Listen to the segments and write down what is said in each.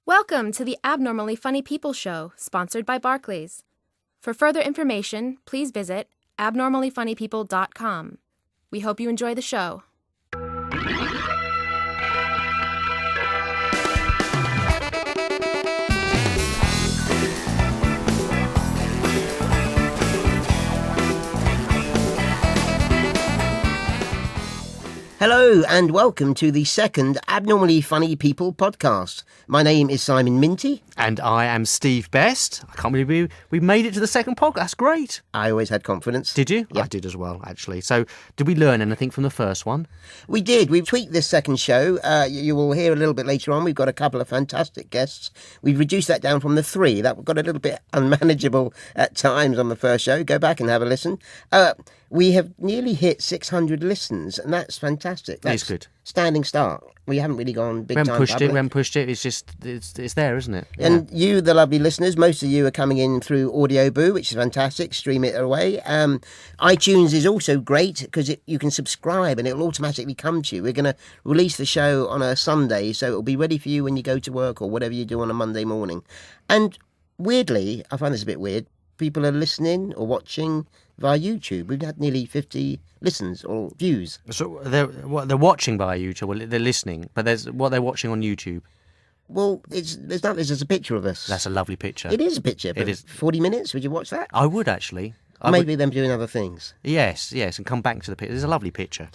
Welcome to the Abnormally Funny People Show, sponsored by Barclays. For further information, please visit abnormallyfunnypeople.com. We hope you enjoy the show. Hello and welcome to the second Abnormally Funny People podcast. My name is Simon Minty. And I am Steve Best. I can't believe we made it to the second podcast. That's great. I always had confidence. Did you? Yeah. I did as well, actually. So did we learn anything from the first one? We did. We've tweaked this second show. You will hear a little bit later on. We've got a couple of fantastic guests. We've reduced that down from the 3. That got a little bit unmanageable at times on the first show. Go back and have a listen. We have nearly hit 600 listens, and that's fantastic. That's good. Standing start. We haven't really gone big time. We haven't pushed it. It's just, it's there, isn't it? Yeah. And you, the lovely listeners, most of you are coming in through Audio Boo, which is fantastic. Stream it away. iTunes is also great because you can subscribe and it'll automatically come to you. We're going to release the show on a Sunday, so it'll be ready for you when you go to work or whatever you do on a Monday morning. And weirdly, I find this a bit weird, people are listening or watching via YouTube. We've had nearly 50 listens or views. So they're watching via YouTube, or they're listening, but there's what they're watching on YouTube. Well, there's a picture of us. That's a lovely picture. It is a picture. But it is. 40 minutes, would you watch that? I would, actually. Maybe them doing other things. Yes, and come back to the picture. There's a lovely picture.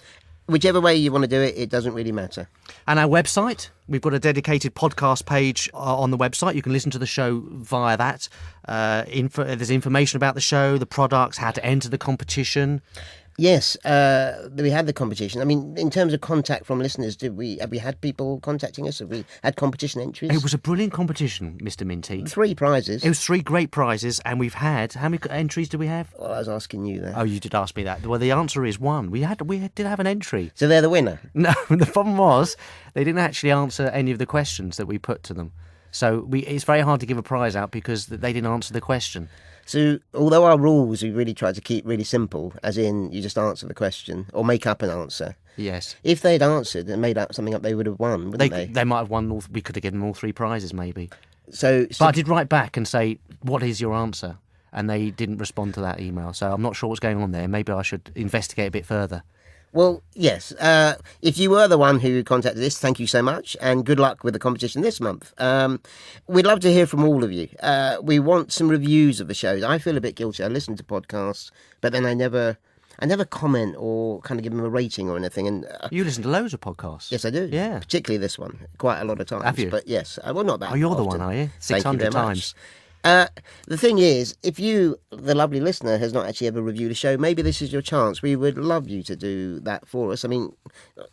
Whichever way you want to do it, it doesn't really matter. And our website, we've got a dedicated podcast page on the website. You can listen to the show via that. There's information about the show, the products, how to enter the competition. Yes, we had the competition. I mean, in terms of contact from listeners, have we had people contacting us? Have we had competition entries? It was a brilliant competition, Mr. Minty. 3 prizes. It was 3 great prizes, and we've had... How many entries do we have? Well, I was asking you there. Oh, you did ask me that. Well, the answer is 1. We did have an entry. So they're the winner? No, the problem was they didn't actually answer any of the questions that we put to them. So it's very hard to give a prize out because they didn't answer the question. So, although our rules we really tried to keep really simple, as in you just answer the question or make up an answer. Yes. If they'd answered and made up something up, they would have won, wouldn't they? They might have won. We could have given them all 3 prizes, maybe. But I did write back and say, "What is your answer?" And they didn't respond to that email. So I'm not sure what's going on there. Maybe I should investigate a bit further. Well, yes. If you were the one who contacted us, thank you so much, and good luck with the competition this month. We'd love to hear from all of you. We want some reviews of the shows. I feel a bit guilty. I listen to podcasts, but then I never comment or kind of give them a rating or anything. And you listen to loads of podcasts. Yes, I do. Yeah, particularly this one, quite a lot of times. Have you? But yes, well, not that. Oh, you're often. the one, are you? 600 Thank you very times. Much. The thing is, if you, the lovely listener, has not actually ever reviewed a show, maybe this is your chance. We would love you to do that for us. I mean,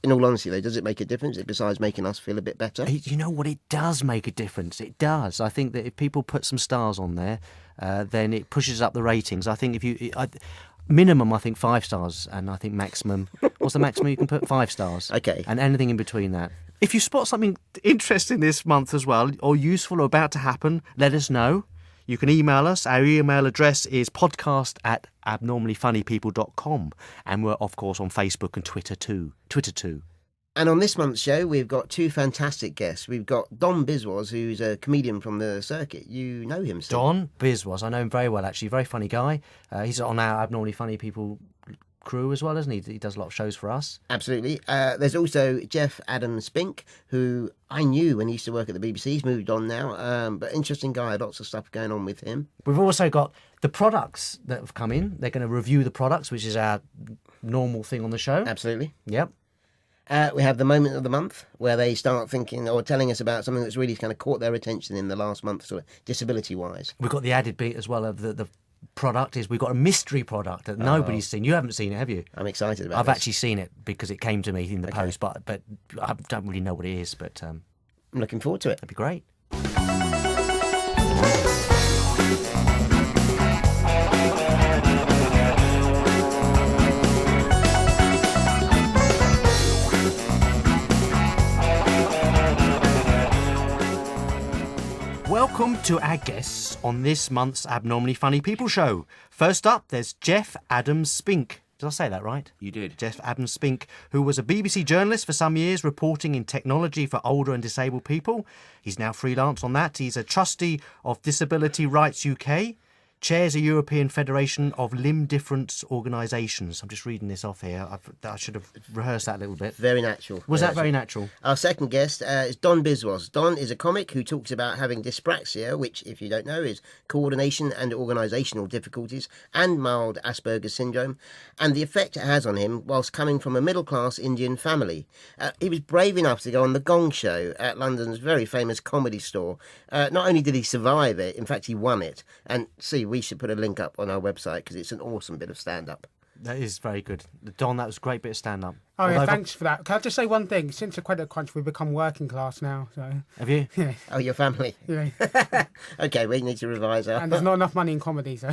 in all honesty, though, does it make a difference besides making us feel a bit better? You know what? It does make a difference. It does. I think that if people put some stars on there, then it pushes up the ratings. I think minimum, I think 5 stars, and I think maximum. What's the maximum you can put? 5 stars. Okay. And anything in between that. If you spot something interesting this month as well, or useful or about to happen, let us know. You can email us. Our email address is podcast@abnormallyfunnypeople.com. And we're, of course, on Facebook and Twitter too. And on this month's show, we've got 2 fantastic guests. We've got Don Biswas, who's a comedian from the circuit. You know him, Steve. Don Biswas. I know him very well, actually. Very funny guy. He's on our Abnormally Funny People crew as well, isn't he? He does a lot of shows for us. Absolutely. There's also Geoff Adams-Spink, who I knew when he used to work at the BBC. He's moved on now, but interesting guy. Lots of stuff going on with him. We've also got the products that have come in. They're going to review the products, which is our normal thing on the show. Absolutely. Yep. We have the moment of the month where they start thinking or telling us about something that's really kind of caught their attention in the last month, sort of disability-wise. We've got the added bit as well of the product is we've got a mystery product that nobody's seen. You haven't seen it, have you? I'm excited about it. I've actually seen it because it came to me in the post, but I don't really know what it is. But I'm looking forward to it. That'd be great. Welcome to our guests on this month's Abnormally Funny People show. First up, there's Geoff Adams-Spink. Did I say that right? You did. Geoff Adams-Spink, who was a BBC journalist for some years, reporting in technology for older and disabled people. He's now freelance on that. He's a trustee of Disability Rights UK, chairs a European Federation of Limb Difference Organisations. I'm just reading this off here. I should have rehearsed that a little bit. Very natural. Was that very natural? Our second guest is Don Biswas. Don is a comic who talks about having dyspraxia, which, if you don't know, is coordination and organisational difficulties, and mild Asperger's syndrome, and the effect it has on him whilst coming from a middle-class Indian family. He was brave enough to go on The Gong Show at London's very famous comedy store. Not only did he survive it, in fact, he won it. And see, we should put a link up on our website because it's an awesome bit of stand-up. That is very good. Don, that was a great bit of stand-up. Oh, yeah, thanks for that. Can I just say one thing? Since the credit crunch, we've become working class now. So. Have you? Yeah. Oh, your family? Yeah. Okay, we need to revise our... And there's not enough money in comedy, so...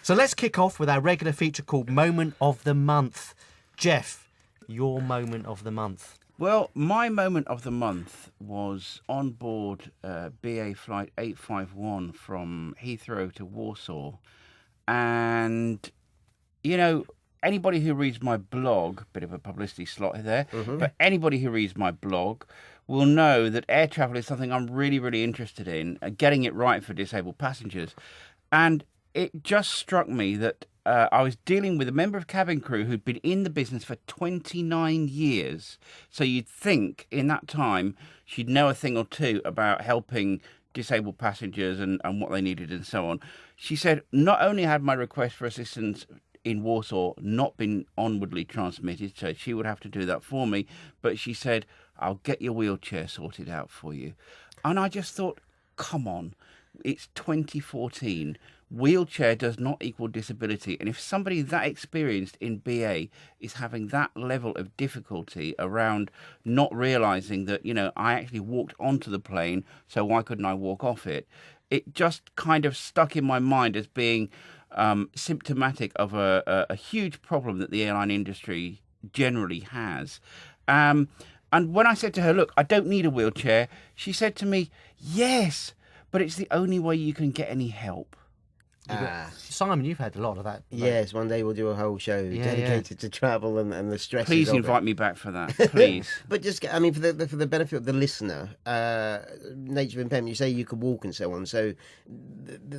So let's kick off with our regular feature called Moment of the Month. Geoff, your moment of the month. Well, my moment of the month was on board BA Flight 851 from Heathrow to Warsaw. And, you know, anybody who reads my blog, bit of a publicity slot there, but anybody who reads my blog will know that air travel is something I'm really, really interested in, getting it right for disabled passengers. And it just struck me that I was dealing with a member of cabin crew who'd been in the business for 29 years. So you'd think in that time she'd know a thing or two about helping disabled passengers and what they needed and so on. She said not only had my request for assistance in Warsaw not been onwardly transmitted, so she would have to do that for me, but she said, I'll get your wheelchair sorted out for you. And I just thought, come on, it's 2014. Wheelchair does not equal disability. And if somebody that experienced in BA is having that level of difficulty around not realising that, you know, I actually walked onto the plane, so why couldn't I walk off it? It just kind of stuck in my mind as being symptomatic of a huge problem that the airline industry generally has. And when I said to her, look, I don't need a wheelchair, she said to me, yes, but it's the only way you can get any help. Simon, you've had a lot of that. Yes, one day we'll do a whole show dedicated to travel and the stresses. Please of invite it. me back for that, please. But just, I mean, for the benefit of the listener, nature of impairment, you say you could walk and so on. So,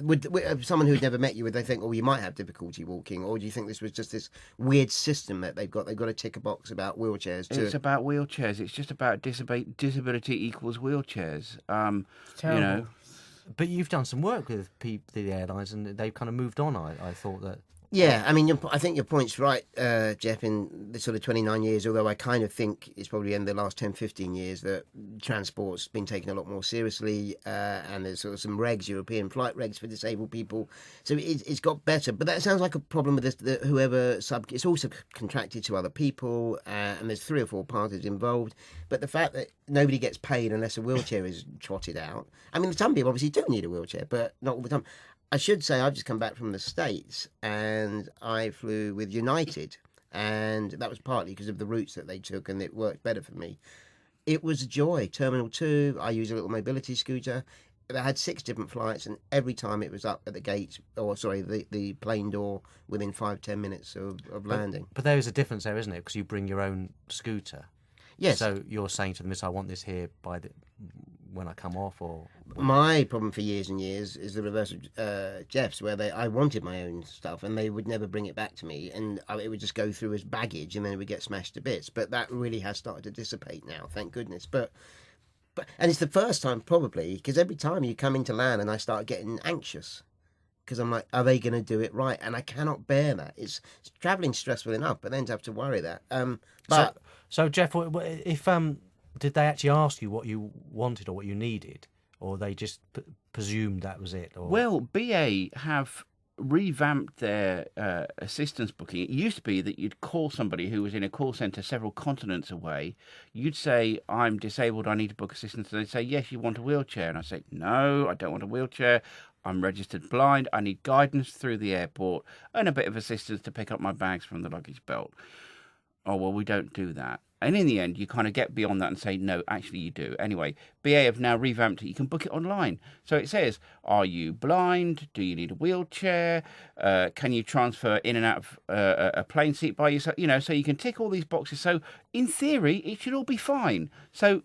would someone who'd never met you, would they think, oh, you might have difficulty walking, or do you think this was just this weird system that they've got? They've got to tick a box about wheelchairs too. It's about wheelchairs. It's just about disability equals wheelchairs. You know. But you've done some work with the airlines, and they've kind of moved on. I thought that. Yeah, I mean, I think your point's right, Geoff, in the sort of 29 years, although I kind of think it's probably in the last 10, 15 years that transport's been taken a lot more seriously, and there's sort of some regs, European flight regs for disabled people. So it's got better. But that sounds like a problem with this, it's also contracted to other people, and there's 3 or 4 parties involved. But the fact that nobody gets paid unless a wheelchair is trotted out. I mean, some people obviously do need a wheelchair, but not all the time. I should say I've just come back from the States and I flew with United, and that was partly because of the routes that they took, and it worked better for me. It was a joy. Terminal 2, I used a little mobility scooter. They had 6 different flights, and every time it was up at the gate, the plane door within 5-10 minutes of landing. But there is a difference there, isn't it? Because you bring your own scooter. Yes. So you're saying to them, I want this here when I come off, or... My problem for years and years is the reverse of Geoff's, where I wanted my own stuff and they would never bring it back to me, and it would just go through as baggage and then it would get smashed to bits. But that really has started to dissipate now, thank goodness. But and it's the first time probably, because every time you come into land and I start getting anxious, because I'm like, are they going to do it right? And I cannot bear that. It's travelling stressful enough, but then to have to worry that. So Geoff, if did they actually ask you what you wanted or what you needed, or they just presumed that was it? Or... Well, BA have revamped their assistance booking. It used to be that you'd call somebody who was in a call centre several continents away. You'd say, I'm disabled, I need to book assistance. And they'd say, yes, you want a wheelchair. And I'd say, no, I don't want a wheelchair. I'm registered blind. I need guidance through the airport and a bit of assistance to pick up my bags from the luggage belt. Oh, well, we don't do that. And in the end, you kind of get beyond that and say, no, actually you do. Anyway, BA have now revamped it. You can book it online. So it says, are you blind? Do you need a wheelchair? Can you transfer in and out of a plane seat by yourself? So you can tick all these boxes. So in theory, it should all be fine. So,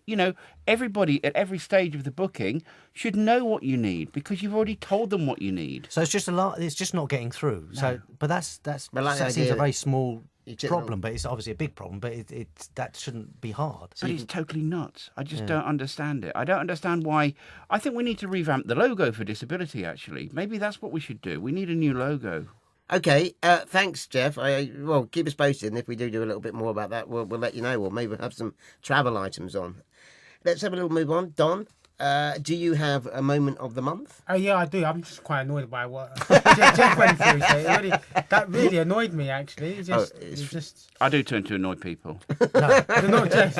everybody at every stage of the booking should know what you need because you've already told them what you need. So it's just it's just not getting through. No. So, but that seems a very small problem, but it's obviously a big problem. But that shouldn't be hard. But it's totally nuts. I just don't understand it. I don't understand why. I think we need to revamp the logo for disability, actually. Maybe that's what we should do. We need a new logo. Okay, thanks, Geoff. Well, keep us posted, and if we do a little bit more about that, we'll let you know, or maybe we'll have some travel items on. Let's have a little move on. Don, do you have a moment of the month? Oh yeah, I do. I'm just quite annoyed by what Geoff went through. So that really annoyed me, actually. I do tend to annoy people. No, not Geoff.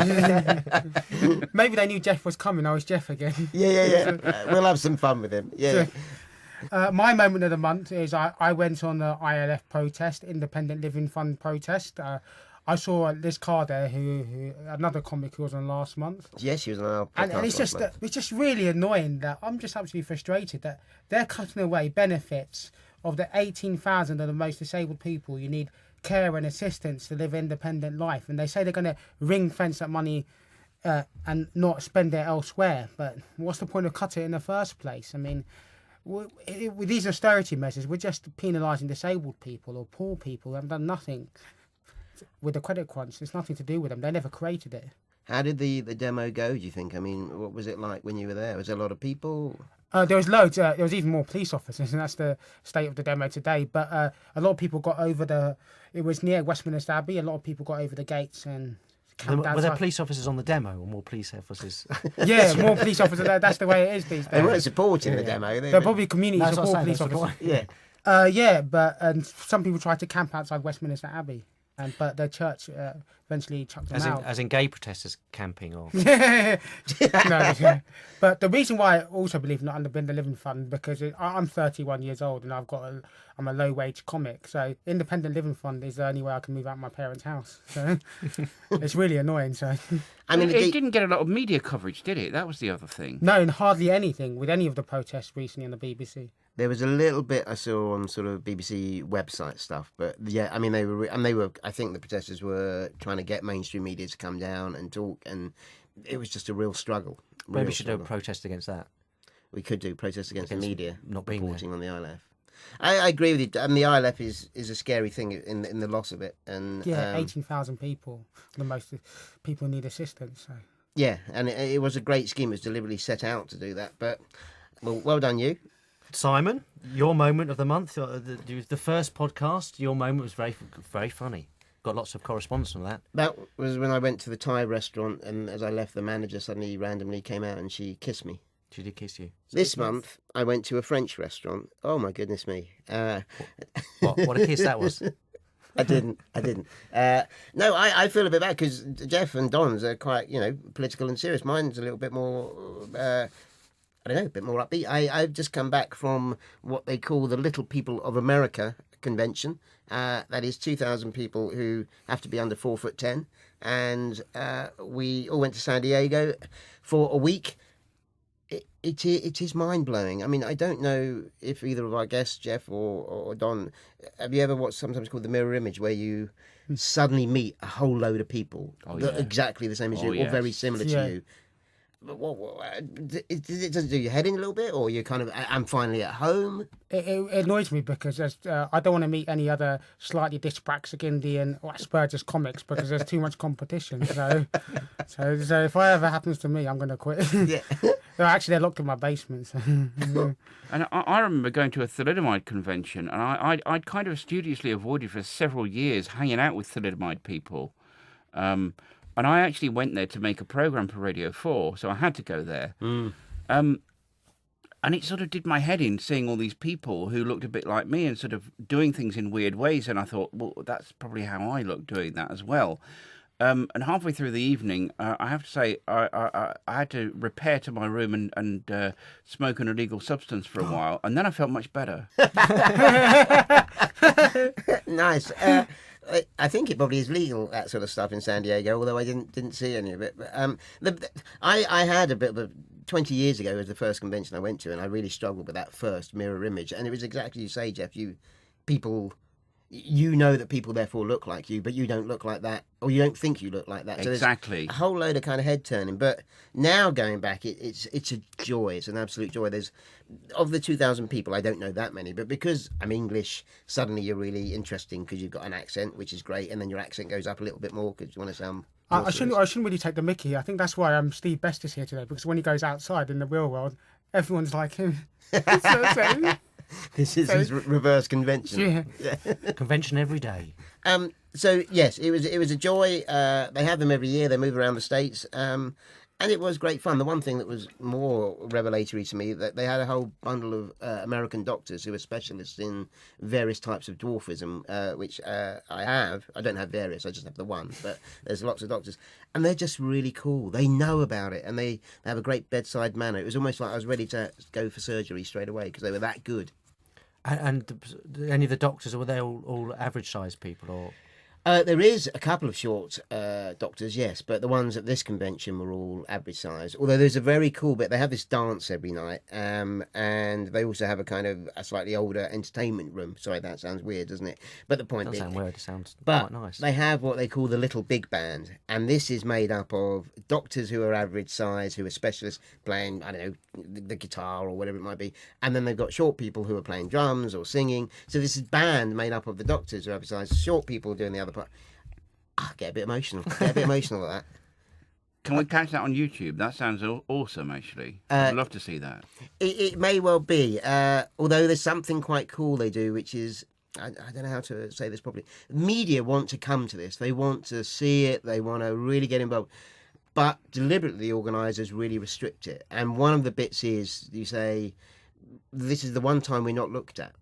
Maybe they knew Geoff was coming. I was Geoff again. Yeah. We'll have some fun with him. Yeah. My moment of the month is I went on the ILF protest, Independent Living Fund protest. I saw this car there, who another comic who was on last month. Yes, she was on our podcast and it's just really annoying that I'm just absolutely frustrated that they're cutting away benefits of the 18,000 of the most disabled people. You need care and assistance to live an independent life, and they say they're going to ring fence that money and not spend it elsewhere. But what's the point of cutting it in the first place? I mean, with these austerity measures, we're just penalising disabled people or poor people who haven't done nothing. With the credit crunch, it's nothing to do with them. They never created it. How did the demo go, do you think? I mean, what was it like when you were there? Was there a lot of people? There was loads. There was even more police officers, and that's the state of the demo today. But a lot of people got over it was near Westminster Abbey. A lot of people got over the gates and camped outside. Were there police officers on the demo or more police officers? Yeah, more police officers. That's the way it is these days. They weren't supporting the demo. They're probably community support police officers. Yeah. But some people tried to camp outside Westminster Abbey. But the church eventually chucked them out. As in gay protesters camping, or no. But the reason why I also believe not under the Living Fund because I'm 31 years old and I'm a low wage comic, so Independent Living Fund is the only way I can move out of my parents' house. So it's really annoying. So I mean, it didn't get a lot of media coverage, did it? That was the other thing. No, and hardly anything with any of the protests recently on the BBC. There was a little bit I saw on sort of BBC website stuff, but yeah, I mean they were. I think the protesters were trying to get mainstream media to come down and talk, and it was just a real struggle. Maybe we should do a protest against that. We could do protest against the media not being reporting on the ILF. I agree with you. And the ILF is a scary thing in the loss of it. And 18,000 people, the most people need assistance. So. Yeah, and it was a great scheme. It was deliberately set out to do that. But well done, you. Simon, your moment of the month, the first podcast, your moment was very, very funny. Got lots of correspondence on that. That was when I went to the Thai restaurant, and as I left, the manager suddenly randomly came out and she kissed me. She did kiss you. This month, I went to a French restaurant. Oh my goodness me! What a kiss that was. I didn't. No, I feel a bit bad because Geoff and Don's are quite, political and serious. Mine's a little bit more. I don't know, a bit more upbeat. I've just come back from what they call the Little People of America convention. That is 2,000 people who have to be under 4'10", and we all went to San Diego for a week. It is mind blowing. I mean, I don't know if either of our guests, Geoff or Don, have you ever watched sometimes called the mirror image, where you suddenly meet a whole load of people that are exactly the same as you or very similar to you. Does it do your head in a little bit, or you're kind of, I'm finally at home? It annoys me because I don't want to meet any other slightly dyspraxic Indian or Asperger's comics because there's too much competition. So if it ever happens to me, I'm going to quit. Yeah. Actually, they're locked in my basement. So. And I remember going to a thalidomide convention, and I'd kind of studiously avoided for several years hanging out with thalidomide people. And I actually went there to make a programme for Radio 4, so I had to go there. And it sort of did my head in seeing all these people who looked a bit like me and sort of doing things in weird ways. And I thought, well, that's probably how I look doing that as well. And halfway through the evening, I have to say, I had to repair to my room and smoke an illegal substance for a while. And then I felt much better. Nice. I think it probably is legal, that sort of stuff in San Diego, although I didn't see any of it. But I had a bit of a 20 years ago was the first convention I went to, and I really struggled with that first mirror image. And it was exactly you say, Geoff. You know that people therefore look like you, but you don't look like that, or you don't think you look like that. So Exactly. there's a whole load of kind of head turning. But now going back, it's a joy. It's an absolute joy. There's of the 2,000 people, I don't know that many, but because I'm English, suddenly you're really interesting because you've got an accent, which is great, and then your accent goes up a little bit more because you want to sound. I shouldn't really take the mickey. I think that's why Steve Best is here today, because when he goes outside in the real world, everyone's like him. This is his reverse convention. Yeah. Convention every day. So yes, it was a joy. They have them every year. They move around the states, and it was great fun. The one thing that was more revelatory to me, that they had a whole bundle of American doctors who are specialists in various types of dwarfism, which I have. I don't have various. I just have the one. But there's lots of doctors, and they're just really cool. They know about it, and they have a great bedside manner. It was almost like I was ready to go for surgery straight away because they were that good. And any of the doctors, were they all average-sized people, or? There is a couple of short doctors, yes, but the ones at this convention were all average size. Although there's a very cool bit. They have this dance every night, and they also have a kind of a slightly older entertainment room. Sorry, that sounds weird, doesn't it? But the point Doesn't being, sound weird. It sounds but quite nice. they have what they call the Little Big Band, and this is made up of doctors who are average size, who are specialists playing, I don't know, the guitar or whatever it might be, and then they've got short people who are playing drums or singing. So this is band made up of the doctors who are average size, short people doing the other part. I get a bit emotional. At that. Can we catch that on YouTube? That sounds awesome, actually. I'd love to see that. It may well be, although there's something quite cool they do, which is, I don't know how to say this properly. Media want to come to this. They want to see it. They want to really get involved. But deliberately, the organisers really restrict it. And one of the bits is, you say, this is the one time we're not looked at.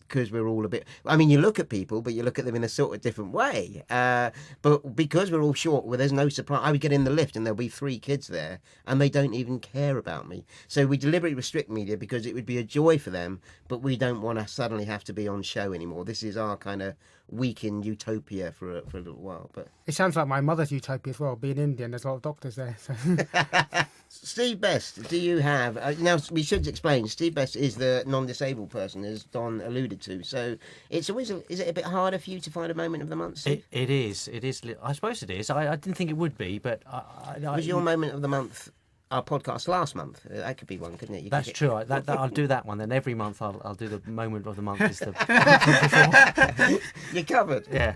Because we're all a bit. I mean, you look at people, but you look at them in a sort of different way. But because we're all short, well, there's no surprise. I would get in the lift and there'll be 3 kids there, and they don't even care about me. So we deliberately restrict media because it would be a joy for them, but we don't want to suddenly have to be on show anymore. This is our kind of week in utopia for a little while. But It sounds like my mother's utopia as well. Being Indian, there's a lot of doctors there. So. Steve Best, do you have... now, we should explain, Steve Best is the non-disabled person, as Don alluded to. So it's always... is it a bit harder for you to find a moment of the month, Steve? It is. I suppose it is. I didn't think it would be, but... Was your moment of the month our podcast last month? That could be one, couldn't it? That's true. I'll do that one. Then every month I'll do the moment of the month. Is the You're covered. Yeah.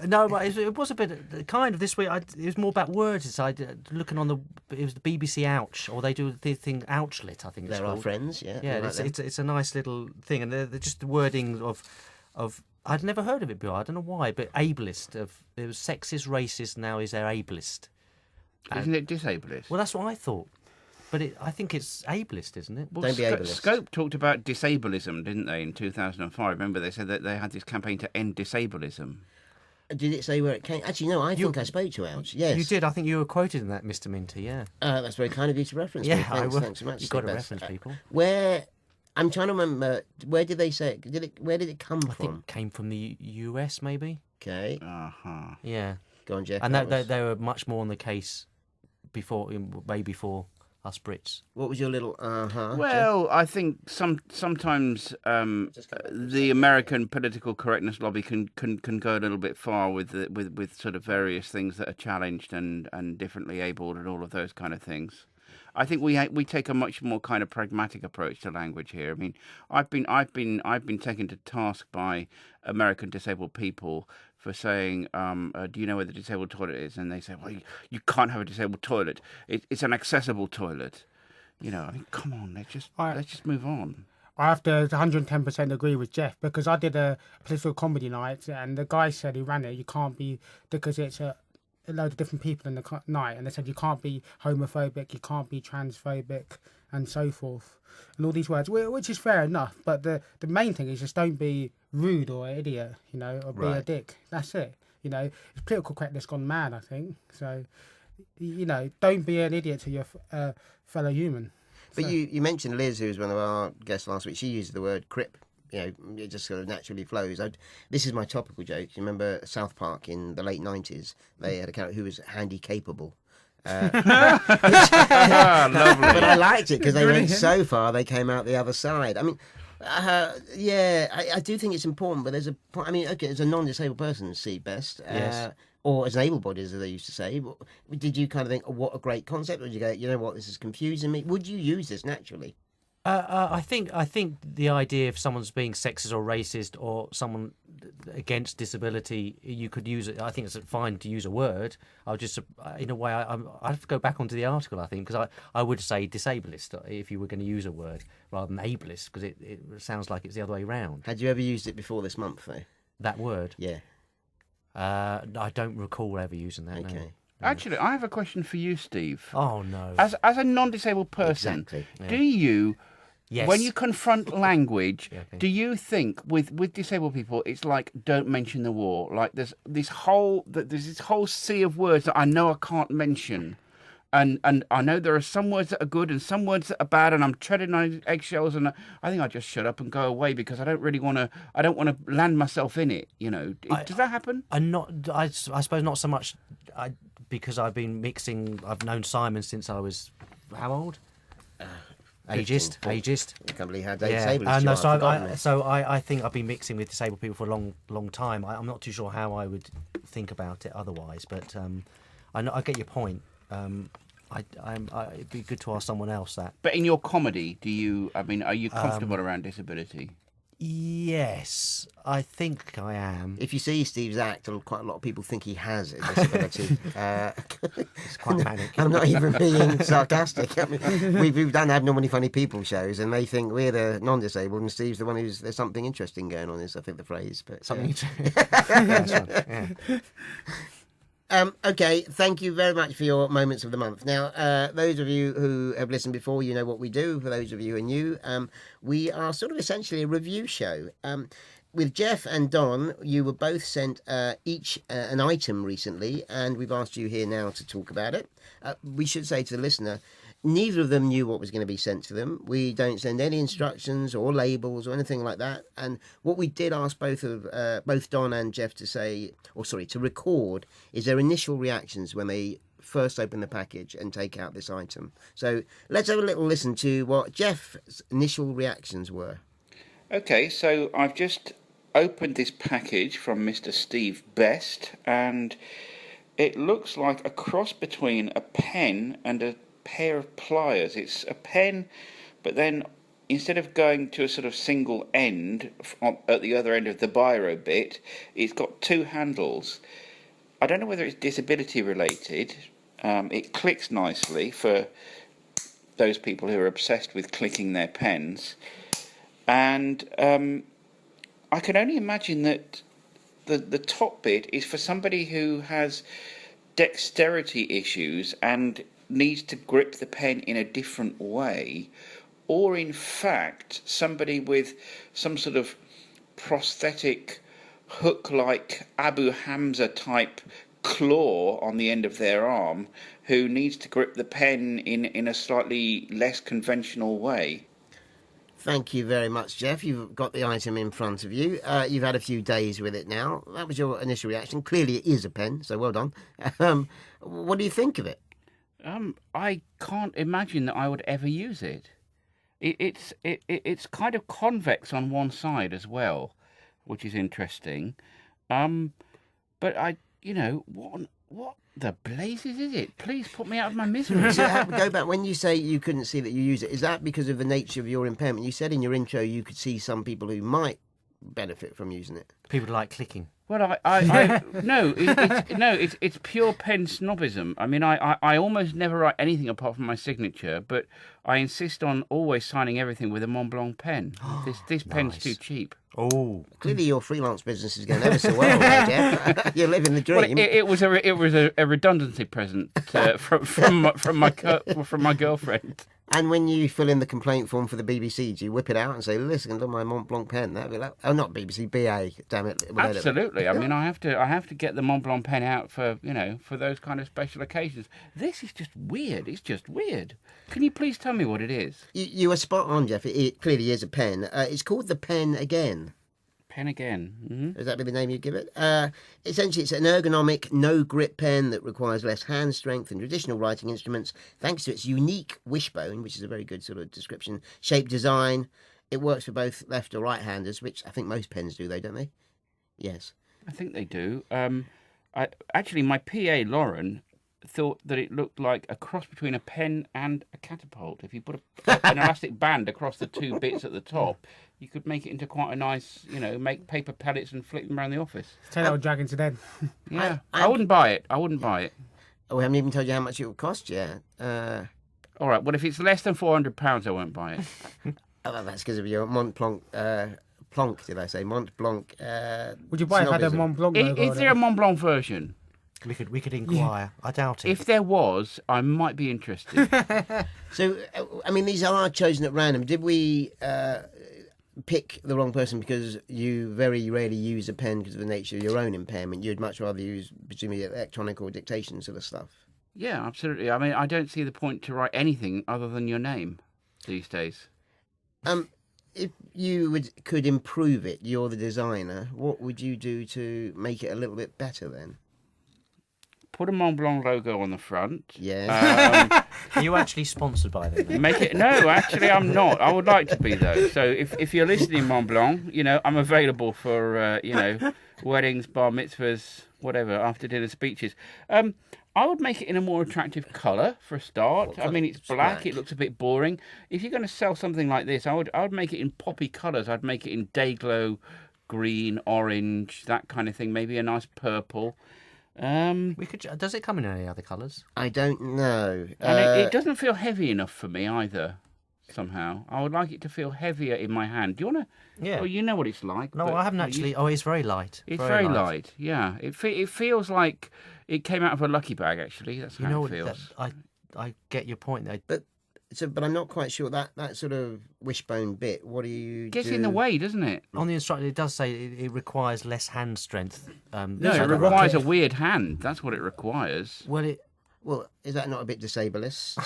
No, but it was a bit kind of this week. It was more about words. It's looking on it was the BBC Ouch, or they do the thing Ouchlit, I think it's They're our called. friends, yeah. Yeah, like it's a nice little thing, and they're just the wording of I'd never heard of it before. I don't know why, but ableist. It was sexist, racist. Now is there ableist? Isn't it disableist? Well, that's what I thought. But I think it's ableist, isn't it? Don't be ableist. Scope talked about disableism, didn't they, in 2005? Remember, they said that they had this campaign to end disableism. Did it say where it came? Actually, no, I think I spoke to Ouch, yes. You did. I think you were quoted in that, Mr. Minty, yeah. That's very kind of you to reference me. Yeah, I will. Thanks so much. You've got to Steve Best. reference people. Where... I'm trying to remember, where did they say it? Where did it come I think it came from the US, maybe. Okay. Uh-huh. Yeah. Go on, Geoff. And they were much more on the case way before us Brits. What was your little Well, I think sometimes the American political correctness lobby can go a little bit far with sort of various things that are challenged and differently abled and all of those kind of things. I think we take a much more kind of pragmatic approach to language here. I mean, I've been taken to task by American disabled people for saying, do you know where the disabled toilet is? And they say, well, you can't have a disabled toilet. It's an accessible toilet. You know, I mean, come on, let's just move on. I have to 110% agree with Geoff, because I did a political comedy night, and the guy said who ran it, you can't be, because it's a load of different people in the night, and they said you can't be homophobic, you can't be transphobic, and so forth, and all these words, which is fair enough, but the main thing is just don't be rude or an idiot, you know, or be a dick. That's it. You know, it's political correctness gone mad, I think. So, you know, don't be an idiot to your fellow human. But you mentioned Liz, who was one of our guests last week. She used the word crip it just sort of naturally flows. This is my topical joke. You remember South Park in the late 90s? They had a character who was handy capable. But I liked it because they went so far they came out the other side. I mean, I do think it's important, but there's a point. I mean, okay, as a non-disabled person, see best, Yes. or as an able-bodied, as they used to say. Did you kind of think, oh, what a great concept, or did you go, you know what, this is confusing me? Would you use this naturally? I think the idea of someone's being sexist or racist or someone against disability, you could use it. I think it's fine to use a word. I'll just, in a way, I have to go back onto the article. I think because I would say disableist if you were going to use a word rather than ableist, because it sounds like it's the other way round. Had you ever used it before this month, though? That word? Yeah. I don't recall ever using that. Okay. No. Actually, I have a question for you, Steve. Oh no. As a non-disabled person, Exactly. do you, Yes. when you confront language, okay. do you think with disabled people it's like don't mention the war? Like there's this whole sea of words that I know I can't mention. And I know there are some words that are good and some words that are bad, and I'm treading on eggshells, and I think I just shut up and go away because I don't want to land myself in it. Does that happen? I suppose not so much. Because I've been mixing. I've known Simon since I was how old? Ageist. I can't believe how disabled you No, are. so I think I've been mixing with disabled people for a long time. I'm not too sure how I would think about it otherwise, but I get your point. It'd be good to ask someone else that. But in your comedy, are you comfortable around disability? Yes, I think I am. If you see Steve's act, quite a lot of people think he has a disability. It's quite manic. I'm not even being sarcastic. I mean, we've done Abnormally Funny People shows, and they think we're the non-disabled, and Steve's the one there's something interesting going on. Is I think the phrase, but Something. That's right, yeah. Okay, thank you very much for your moments of the month. Now, those of you who have listened before, you know what we do. For those of you who are new, we are sort of essentially a review show. With Geoff and Don, you were both sent each an item recently, and we've asked you here now to talk about it. We should say to the listener, neither of them knew what was going to be sent to them. We don't send any instructions or labels or anything like that. And what we did ask both Don and Geoff to record is their initial reactions when they first open the package and take out this item. So let's have a little listen to what Geoff's initial reactions were. Okay, so I've just opened this package from Mr. Steve Best, and it looks like a cross between a pen and a pair of pliers. It's a pen, but then instead of going to a sort of single end at the other end of the biro bit, it's got two handles. I don't know whether it's disability related. It clicks nicely for those people who are obsessed with clicking their pens, and I can only imagine that the top bit is for somebody who has dexterity issues and needs to grip the pen in a different way, or in fact somebody with some sort of prosthetic hook-like Abu Hamza type claw on the end of their arm who needs to grip the pen in a slightly less conventional way. Thank you very much, Geoff. You've got the item in front of you. You've had a few days with it now. That was your initial reaction. Clearly it is a pen, so well done. What do you think of it? I can't imagine that I would ever use it. It's kind of convex on one side as well, which is interesting. But what the blazes is it? Please put me out of my misery. So go back. When you say you couldn't see that you use it, is that because of the nature of your impairment? You said in your intro you could see some people who might benefit from using it. People like clicking. Well, it's pure pen snobism. I mean, I almost never write anything apart from my signature, but I insist on always signing everything with a Mont Blanc pen. This pen's too cheap. Oh, Clearly your freelance business is going ever so well, Geoff. You're living the dream. Well, it was a redundancy present from my girlfriend. And when you fill in the complaint form for the BBC, do you whip it out and say, listen, look, my Mont Blanc pen? That'd be like, oh, not BBC, BA, damn it. Absolutely. I mean, I have to get the Mont Blanc pen out for those kind of special occasions. This is just weird. It's just weird. Can you please tell tell me what it is. You are spot on, Geoff. It clearly is a pen. It's called the Pen Again. Pen Again. Mm-hmm. Is that be the name you give it? Essentially, it's an ergonomic, no-grip pen that requires less hand strength than traditional writing instruments, thanks to its unique wishbone, which is a very good sort of description, shape design. It works for both left or right-handers, which I think most pens do, though, don't they? Yes. I think they do. Actually, my PA, Lauren, thought that it looked like a cross between a pen and a catapult. If you put an elastic band across the two bits at the top, you could make it into quite a nice, make paper pellets and flick them around the office. Take that old dragon to den. Yeah, I wouldn't buy it. I wouldn't buy it. Oh, we haven't even told you how much it will cost yet. All right, well, if it's less than £400, I won't buy it. Oh, that's because of your Mont Blanc... Blanc, did I say? Mont Blanc... Would you buy it if it had a snobism. Mont Blanc logo Is on there it? a Mont Blanc version? We could inquire. I doubt it. If there was, I might be interested. So, I mean, these are chosen at random. Did we pick the wrong person because you very rarely use a pen because of the nature of your own impairment? You'd much rather use, presumably, electronic or dictation sort of stuff. Yeah, absolutely. I mean, I don't see the point to write anything other than your name these days. If you could improve it, you're the designer, what would you do to make it a little bit better then? Put a Mont Blanc logo on the front. Yeah. Are you actually sponsored by them? Make it. No, actually, I'm not. I would like to be though. So if you're listening, Mont Blanc, I'm available for weddings, bar mitzvahs, whatever, after dinner speeches. I would make it in a more attractive colour for a start. I mean, it's black. It looks a bit boring. If you're going to sell something like this, I would make it in poppy colours. I'd make it in day glow, green, orange, that kind of thing. Maybe a nice purple. We could. Does it come in any other colours? I don't know. And it doesn't feel heavy enough for me either. Somehow, I would like it to feel heavier in my hand. Do you want to? Yeah. Well, you know what it's like. No, but I haven't actually. Oh, it's very light. It's very light. Yeah, it feels like it came out of a lucky bag. Actually, that's You how know it feels. I get your point there. But I'm not quite sure that sort of wishbone bit. What do you Gets do? in the way, doesn't it? On the instruction, it does say it requires less hand strength. No, it requires a weird hand. That's what it requires. Well, is that not a bit disableist?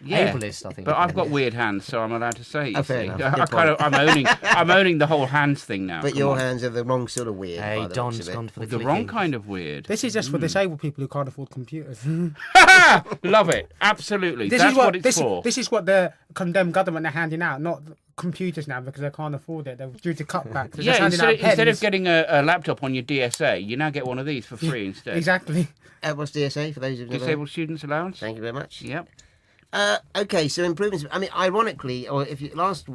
Yeah, ableist, I think. but I've got weird hands, so I'm allowed to say. You fair see. enough. Good I'm owning the whole hands thing now. But Come your on. hands are the wrong sort of weird. Hey, by the looks Don's of it. gone for the The clicking. wrong kind of weird. This is just for disabled people who can't afford computers. Love it. Absolutely. This That's is what it's for. This is what the condemned government are handing out, not computers now because they can't afford it. They're due to cutbacks. They're just Yeah, handing out instead pens. of getting a laptop on your DSA, you now get one of these for free instead. Exactly. What's DSA for those who've never... Disabled Students Allowance? Thank you very much. Yep. Okay, so improvements. I mean, ironically, last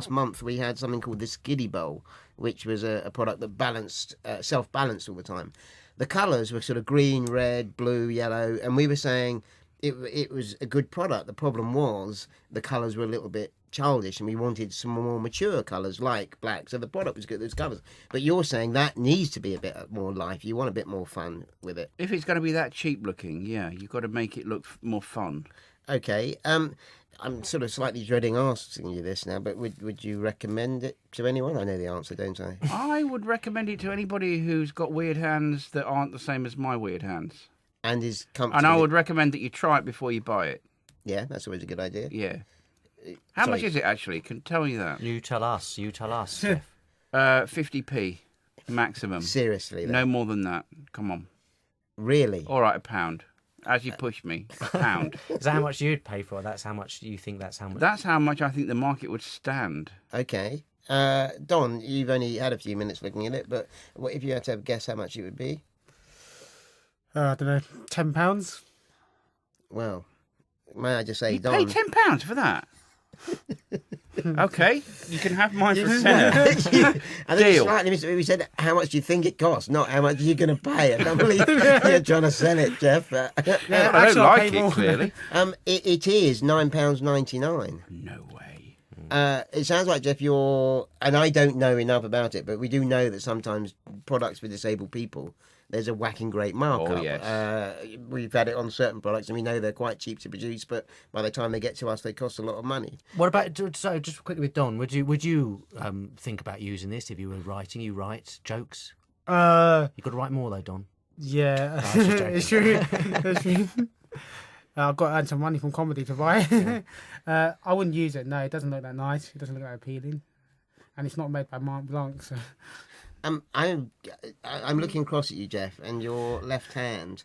month, we had something called the Giddy Bowl, which was a product that self-balanced all the time. The colours were sort of green, red, blue, yellow, and we were saying it was a good product. The problem was the colours were a little bit childish, and we wanted some more mature colours like black. So the product was good, those colours. But you're saying that needs to be a bit more life. You want a bit more fun with it. If it's going to be that cheap looking, yeah, you've got to make it look more fun. Okay. I'm sort of slightly dreading asking you this now, but would you recommend it to anyone? I know the answer, don't I? I would recommend it to anybody who's got weird hands that aren't the same as my weird hands. And is comfortable. And I would recommend that you try it before you buy it. Yeah, that's always a good idea. Yeah. How much is it actually? Can tell you that. You tell us. 50p maximum. Seriously, though. No more than that. Come on. Really? All right, £1. As you push me, £1. Is that how much you'd pay for it? That's how much you think that's how much? That's how much I think the market would stand. Okay. Don, you've only had a few minutes looking at it, but what if you had to guess how much it would be? I don't know, £10? Well, may I just say, You Don... pay £10 for that? Okay, you can have mine for a tenner. I think Deal. slightly we said, how much do you think it costs, not how much are you going to pay. I can't believe you're trying to sell it, Geoff. I actually, don't I'll like pay it, more. clearly. It is £9.99. No way. It sounds like, Geoff, you're... And I don't know enough about it, but we do know that sometimes products for disabled people, there's a whacking great markup. Oh, yes. We've had it on certain products, and we know they're quite cheap to produce, but by the time they get to us, they cost a lot of money. What about so? Just quickly with Don, would you think about using this if you were writing? You write jokes. You got to write more though, Don. Yeah, I was just joking. it's true. It's true. I've got to earn some money from comedy to buy it. I wouldn't use it. No, it doesn't look that nice. It doesn't look that appealing, and it's not made by Mont Blanc. So. I'm looking across at you, Geoff, and your left hand.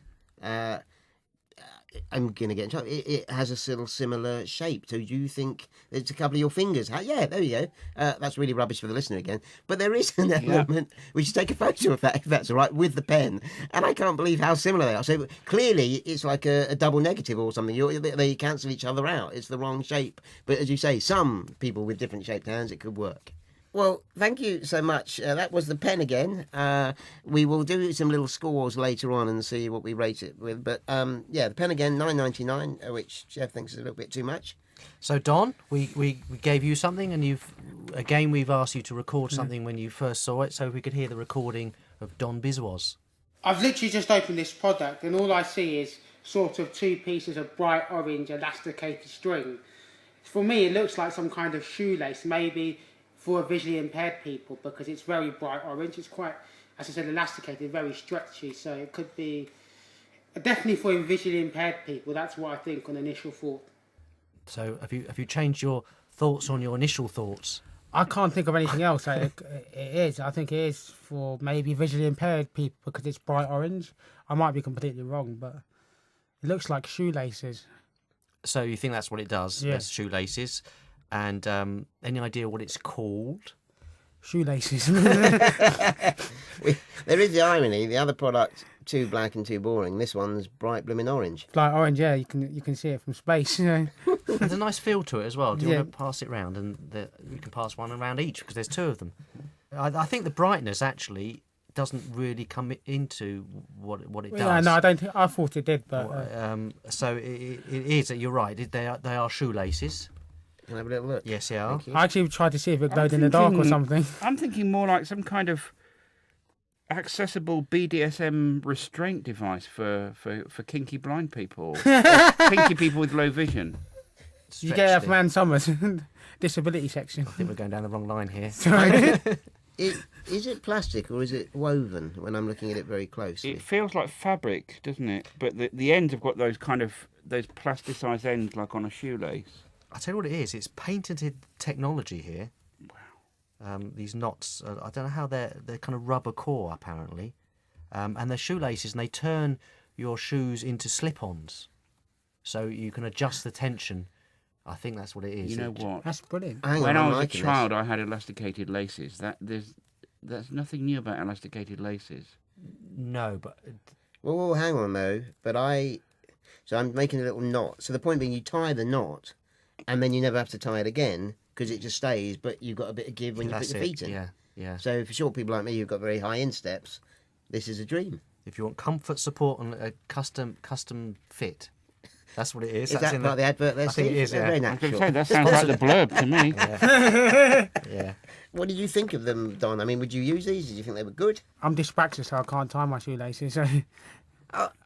I'm going to get in trouble. It has a similar shape. So do you think it's a couple of your fingers? Yeah, there you go. That's really rubbish for the listener again. But there is an element. We should take a photo of that, if that's all right, with the pen. And I can't believe how similar they are. So clearly it's like a double negative or something. They cancel each other out. It's the wrong shape. But as you say, some people with different shaped hands, it could work. Well, thank you so much. That was the pen again. We will do some little scores later on and see what we rate it with. But the pen again, $9.99, which Geoff thinks is a little bit too much. So Don, we gave you something, and we've asked you to record something when you first saw it, so we could hear the recording of Don Biswas. I've literally just opened this product, and all I see is sort of two pieces of bright orange elasticated string. For me, it looks like some kind of shoelace, maybe for visually impaired people, because it's very bright orange. It's quite, as I said, elasticated, very stretchy, so it could be definitely for visually impaired people. That's what I think on initial thought. So have you changed your thoughts on your initial thoughts? I can't think of anything else. I think it is for maybe visually impaired people because it's bright orange. I might be completely wrong, but it looks like shoelaces. So you think that's what it does? Yeah. Yes, shoelaces. And any idea what it's called? Shoelaces. There is the irony. The other product, too black and too boring. This one's bright blooming orange. Like orange, yeah. You can see it from space. You know. There's a nice feel to it as well. Do you Yeah. want to pass it round? And we can pass one around each because there's two of them. I think the brightness actually doesn't really come into what it does. Yeah, no, I don't think. I thought it did, but So it is. You're right. They are shoelaces. Can I have a little look? Yes, they are. I actually tried to see if it glowed in the dark or something. I'm thinking more like some kind of accessible BDSM restraint device for kinky blind people, or kinky people with low vision. You get that from Ann Summers, disability section. I think we're going down the wrong line here. Is it plastic or is it woven when I'm looking at it very closely? It feels like fabric, doesn't it? But the ends have got those plasticized ends like on a shoelace. I'll tell you what it is. It's patented technology here. Wow. These knots, I don't know how they're kind of rubber core, apparently. And they're shoelaces, and they turn your shoes into slip-ons. So you can adjust the tension. I think that's what it is. You know what? That's brilliant. When I was a liking child, this. I had elasticated laces. There's nothing new about elasticated laces. No, but... Well, hang on though. So I'm making a little knot. So the point being, you tie the knot, and then you never have to tie it again because it just stays. But you've got a bit of give when you put your feet in. Yeah. So for short people like me who've got very high insteps, this is a dream. If you want comfort, support, and a custom fit, that's what it is. Is that part of the advert there, I think Steve? it is, They're yeah. very I was going natural. to say, that sounds like the blurb to me. Yeah. What did you think of them, Don? I mean, would you use these? Did you think they were good? I'm dyspraxic, so I can't tie my shoelaces. So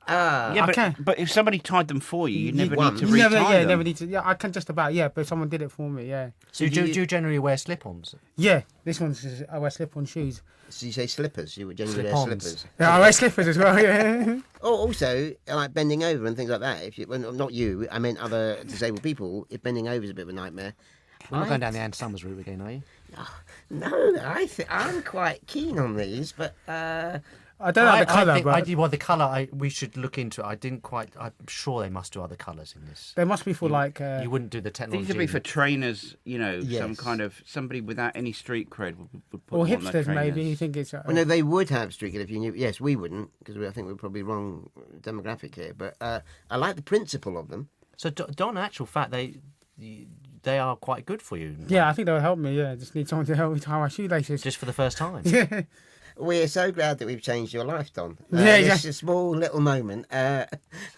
Yeah, but if somebody tied them for you, you never one. need to you retie them. never need to. Yeah, I can just about. Yeah, but someone did it for me. Yeah. So do you generally wear slip-ons? Yeah, this one's I wear slip-on shoes. So you say slippers? You would generally wear Slip-ons. slippers. Yeah, I wear slippers as well. Yeah. Or also, like bending over and things like that. If you, well, not you, I meant other disabled people. If bending over is a bit of a nightmare. We're not going down the Ann Summers route again, are you? No, I'm quite keen on these, but I don't know the colour, but the colour, we should look into it. I'm sure they must do other colours in this. they must be for like. You wouldn't do the technology. These would be for trainers, some Yes. kind of somebody without any street cred would put or them on their hipsters maybe. trainers. You think it's. well, no, they would have streak it if you knew. Yes, we wouldn't because I think we're probably wrong demographic here. But I like the principle of them. So, Don, in actual fact, they are quite good for you. Yeah, I think they'll help me. Yeah, just need someone to help me tie my shoelaces. Just for the first time. Yeah. We're so glad that we've changed your life, Don. Yeah, It's a small little moment.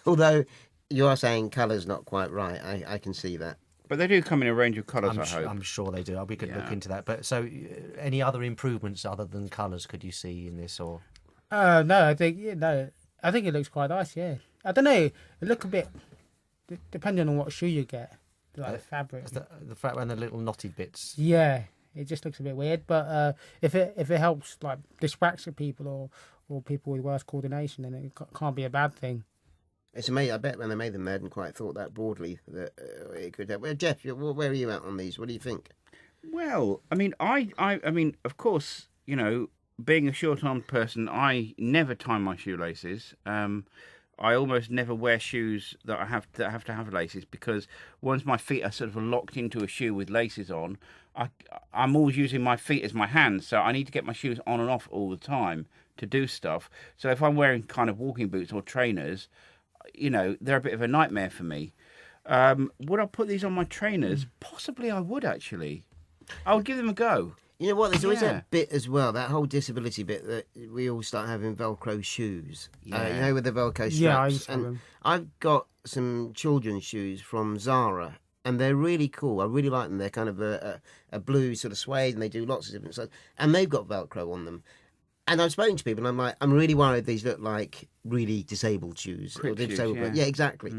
Although you are saying colour's not quite right, I can see that. But they do come in a range of colours, I hope. I'm sure they do. We could look Yeah. into that. But so, any other improvements other than colours could you see in this? Or No, I think I think it looks quite nice. Yeah, I don't know. It look a bit depending on what shoe you get, like the fabric. the fact and the little knotted bits. Yeah, it just looks a bit weird. But if it helps like dyspraxic people or people with worse coordination, then it can't be a bad thing. It's amazing. I bet when they made them, they hadn't quite thought that broadly that it could help. Well, Geoff, where are you at on these? What do you think? Well, I mean, I mean, of course, you know, being a short-armed person, I never tie my shoelaces. I almost never wear shoes that have to have laces, because once my feet are sort of locked into a shoe with laces on, I'm always using my feet as my hands, so I need to get my shoes on and off all the time to do stuff. So if I'm wearing kind of walking boots or trainers, you know, they're a bit of a nightmare for me. Would I put these on my trainers? Possibly I would, actually. I would give them a go. You know what? There's always Yeah. that bit as well, that whole disability bit that we all start having Velcro shoes. Yeah. You know, with the Velcro straps. Yeah, I used to have and them. I've got some children's shoes from Zara, and they're really cool. I really like them. They're kind of a blue sort of suede, and they do lots of different stuff. And they've got Velcro on them. And I've spoken to people, and I'm like, I'm really worried these look like really disabled shoes. Crip shoes, disabled, yeah. yeah, exactly.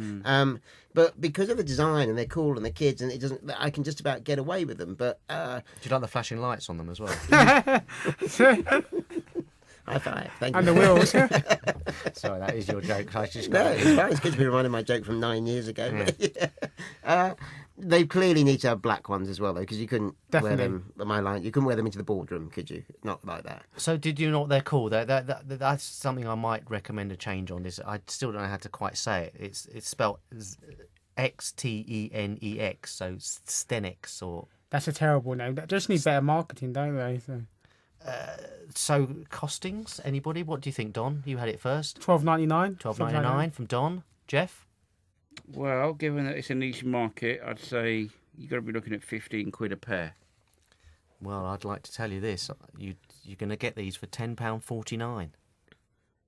But because of the design, and they're cool, and they're kids, and it doesn't, I can just about get away with them. But Do you like the flashing lights on them as well? high five, thank you. And the wheels. Sorry, that is your joke. I just No, got it's fine. It's good to be reminded of my joke from 9 years ago. Yeah. They clearly need to have black ones as well, though, because you couldn't wear Definitely. them. My line, you couldn't wear them into the boardroom, could you? Not like that. So did you know what they're called? That's something I might recommend a change on. This I still don't know how to quite say it. It's spelled Xtenex, so Stenex or That's a terrible name. That just need better marketing, don't they? so costings. Anybody? What do you think, Don? You had it first. $12.99. $12.99 from Don. Jeff. Well, given that it's a niche market, I'd say you've got to be looking at 15 quid a pair. Well, I'd like to tell you this: you're going to get these for £10.49.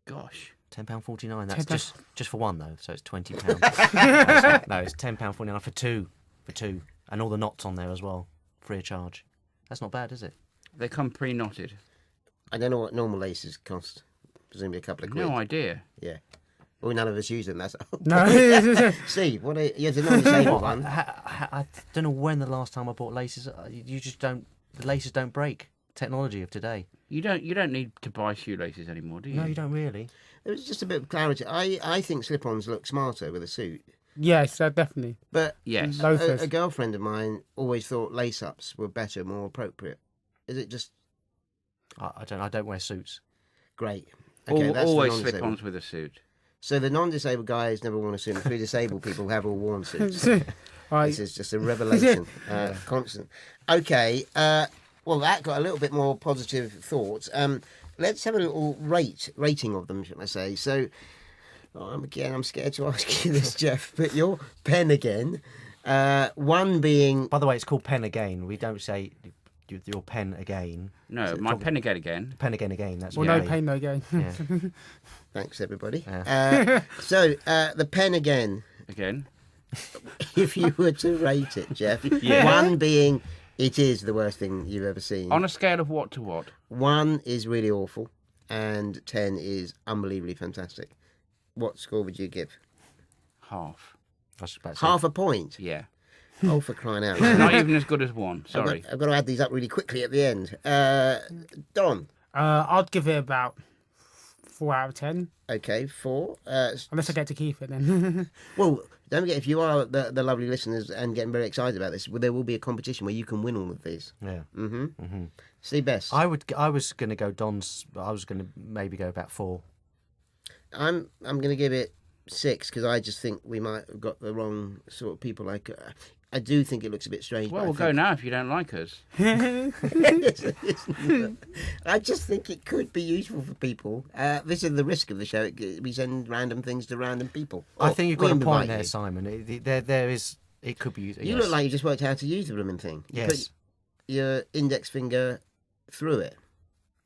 Gosh. £10.49. That's That's- just for one though, so it's £20. No, it's £10.49 for two, and all the knots on there as well, free of charge. That's not bad, is it? They come pre-knotted. I don't know what normal laces cost. Presumably a couple of quid. No idea. Yeah. Well, none of us use them. That's No. Steve, what are you? The non-disabled one. I don't know when the last time I bought laces. You just don't. The laces don't break. Technology of today. You don't need to buy shoelaces anymore, do you? No, you don't really. There was just a bit of clarity. I think slip-ons look smarter with a suit. Yes, definitely. But Yes. No. a girlfriend of mine always thought lace-ups were better, more appropriate. Is it just I don't. I don't wear suits. great? Okay, that's Always the non-disabled. slip-ons with a suit. So the non-disabled guys never worn a suit. The three disabled people have all worn suits. Right. This is just a revelation. Constant. Okay. Well, that got a little bit more positive thoughts. Let's have a little rating of them, shall I say? So, I'm scared to ask you this, Geoff, but your pen again. One being By the way, it's called pen again. We don't say your pen again. No, my pen again. Pen again. That's Well, what no pain, no gain. Yeah. thanks everybody. Yeah. So the pen again. Again. If you were to rate it, Geoff, Yeah. one being it is the worst thing you've ever seen. On a scale of what to what? 1 is really awful, and 10 is unbelievably fantastic. What score would you give? Half. I was about to say- Half a point. Yeah. Oh, for crying out loud! Not even as good as one. I've Sorry. got to add these up really quickly at the end. Don. I'd give it about 4 out of 10. Okay, 4. Unless I get to keep it then. Well, don't forget, if you are the lovely listeners and getting very excited about this, well, there will be a competition where you can win all of these. Yeah. Steve Best. I was going to go Don's. I was going to maybe go about 4. I'm going to give it 6 because I just think we might have got the wrong sort of people. Like, I do think it looks a bit strange. Well, but we'll go now if you don't like us. I just think it could be useful for people. This is the risk of the show. We send random things to random people. I Or think you've we got a point invite there, you. Simon. There is. It could be used. You look like you just worked out how to use the blooming thing. You Yes. put your index finger through it.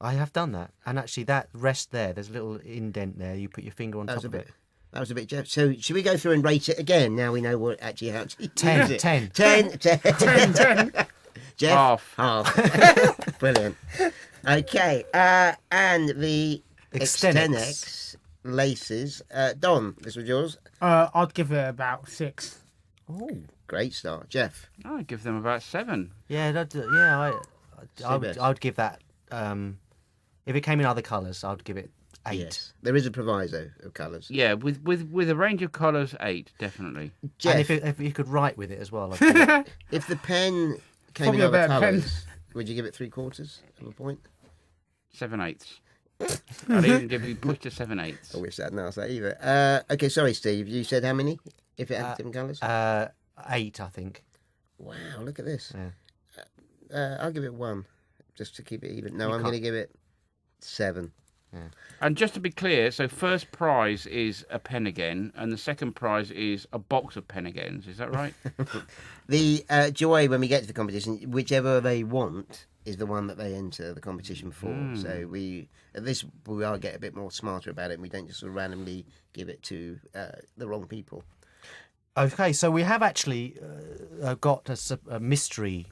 I have done that, and actually that rest there. There's a little indent there. You put your finger on That top was a of bit. it. That was a bit, Jeff. So should we go through and rate it again? Now we know what actually how to use 10, it. 10. 10. Jeff? Half. Brilliant. Okay. And the Extenex laces. Don, this was yours. I'd give it about 6. Oh, Great start. Jeff. I'd give them about 7. yeah, I Best. would give that. If it came in other colours, I'd give it 8. Yes. There is a proviso of colours. Yeah, with a range of colours, 8 definitely. Geoff, And if you could write with it as well. I'd give it- if the pen came Probably in a other better pen. colours, would you give it 3/4 of a point? 7/8. I'd even give you push to 7/8. I wish I'd asked that either. Okay, sorry, Steve. You said how many? If it had different colours? 8, I think. Wow, look at this. Yeah. I'll give it 1, just to keep it even. No, I'm can't- going to give it 7. And just to be clear, so first prize is a pen again, and the second prize is a box of pen agains. Is that right? The joy when we get to the competition, whichever they want is the one that they enter the competition for. So we are get a bit more smarter about it, and we don't just sort of randomly give it to the wrong people. Okay, so we have actually got a mystery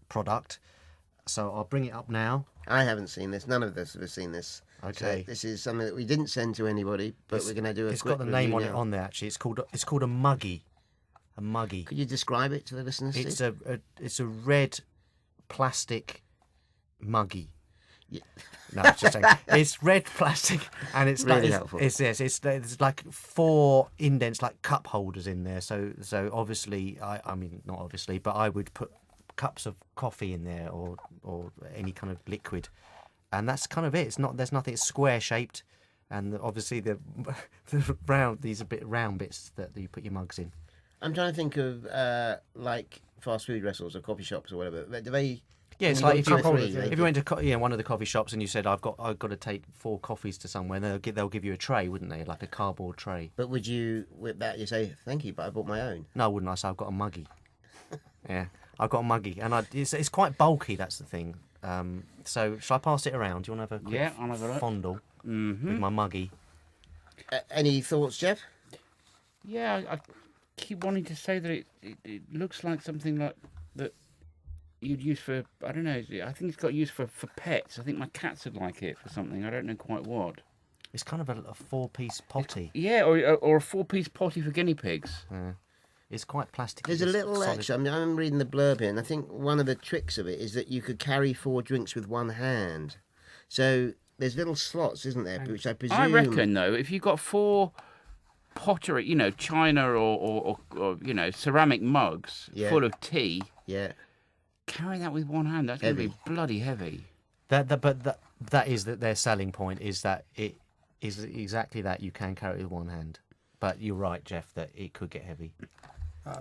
product. So I'll bring it up now. I haven't seen this. None of us have seen this. Okay. So this is something that we didn't send to anybody, but we're going to do a It's quick got the name on review it now. on there. Actually, it's called a muggy. A muggy. Could you describe it to the listeners, It's Steve? it's a red plastic muggy. Yeah. No, it's just saying. It's red plastic, and it's Really like helpful. it's like 4 indents, like cup holders in there. So obviously, I mean not obviously, but I would put cups of coffee in there or any kind of liquid, and that's kind of it. There's nothing. It's square shaped, and obviously the these are round bits that you put your mugs in. I'm trying to think of like fast food restaurants or coffee shops or whatever. Do they? Yeah, it's when like you if go you, two or three, if you went to one of the coffee shops and you said I've got to take 4 coffees to somewhere, and they'll give you a tray, wouldn't they? Like a cardboard tray. But would you, with that, you say thank you, but I bought my own? No, wouldn't I? So I've got a muggy. Yeah, I've got a muggy, and it's quite bulky. That's the thing. So shall I pass it around? Do you want to have a quick Yeah, I'll have a look. fondle with my muggy? Any thoughts, Geoff? Yeah, I keep wanting to say that it looks like something like that you'd use for, I don't know, I think it's got used for pets. I think my cats would like it for something. I don't know quite what. It's kind of a 4-piece potty. Yeah, or a 4-piece potty for guinea pigs. It's quite plastic. There's a little extra. I'm reading the blurb here, and I think one of the tricks of it is that you could carry 4 drinks with one hand. So there's little slots, isn't there? Which I presume. I reckon, though, if you've got 4 pottery, china or ceramic mugs Yeah. full of tea, Yeah. carry that with one hand. That's going to be bloody heavy. That is their selling point, is that it is exactly that. You can carry it with one hand. But you're right, Geoff, that it could get heavy.